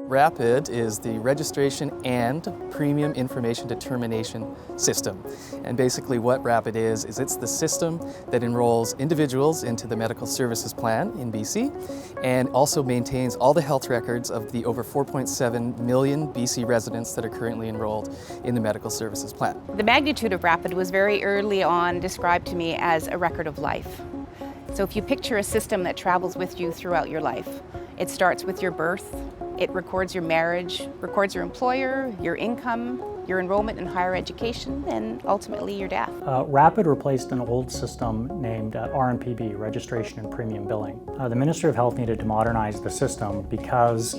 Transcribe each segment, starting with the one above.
RAPID is the Registration and Premium Information Determination System. And basically what RAPID is it's the system that enrolls individuals into the Medical Services Plan in BC and also maintains all the health records of the over 4.7 million BC residents that are currently enrolled in the Medical Services Plan. The magnitude of RAPID was very early on described to me as a record of life. So if you picture a system that travels with you throughout your life, it starts with your birth, it records your marriage, records your employer, your income, your enrollment in higher education, and ultimately your death. RAPID replaced an old system named RNPB, Registration and Premium Billing. The Ministry of Health needed to modernize the system because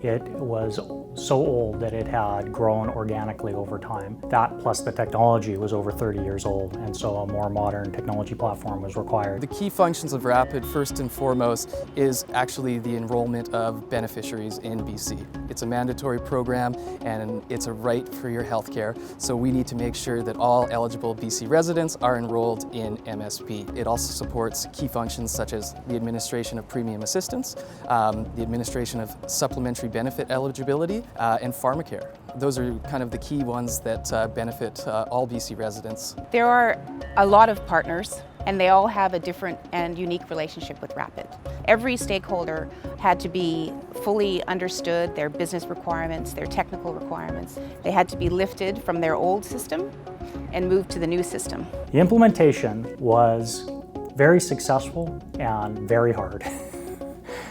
it was so old that it had grown organically over time. That plus the technology was over 30 years old, and so a more modern technology platform was required. The key functions of RAPID, first and foremost, is actually the enrollment of beneficiaries in BC. It's a mandatory program and it's a right for your health care, so we need to make sure that all eligible BC residents are enrolled in MSP. It also supports key functions such as the administration of premium assistance, the administration of supplementary benefit eligibility, and pharmacare. Those are kind of the key ones that benefit all BC residents. There are a lot of partners, and they all have a different and unique relationship with RAPID. Every stakeholder had to be fully understood, their business requirements, their technical requirements. They had to be lifted from their old system and moved to the new system. The implementation was very successful and very hard.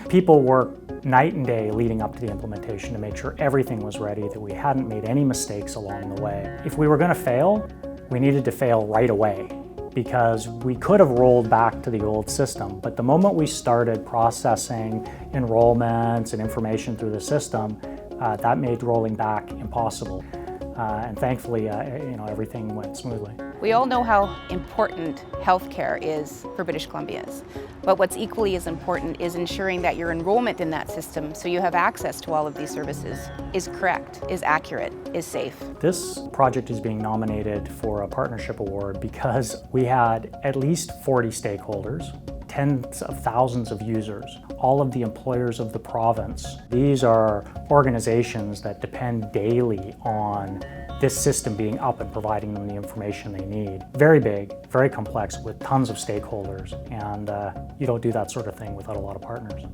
People worked night and day leading up to the implementation to make sure everything was ready, that we hadn't made any mistakes along the way. If we were going to fail, we needed to fail right away, because we could have rolled back to the old system, but the moment we started processing enrollments and information through the system, that made rolling back impossible. And thankfully, everything went smoothly. We all know how important healthcare is for British Columbians, but what's equally as important is ensuring that your enrollment in that system, so you have access to all of these services, is correct, is accurate, is safe. This project is being nominated for a partnership award because we had at least 40 stakeholders, tens of thousands of users, all of the employers of the province. These are organizations that depend daily on this system being up and providing them the information they need. Very big, very complex, with tons of stakeholders, and you don't do that sort of thing without a lot of partners.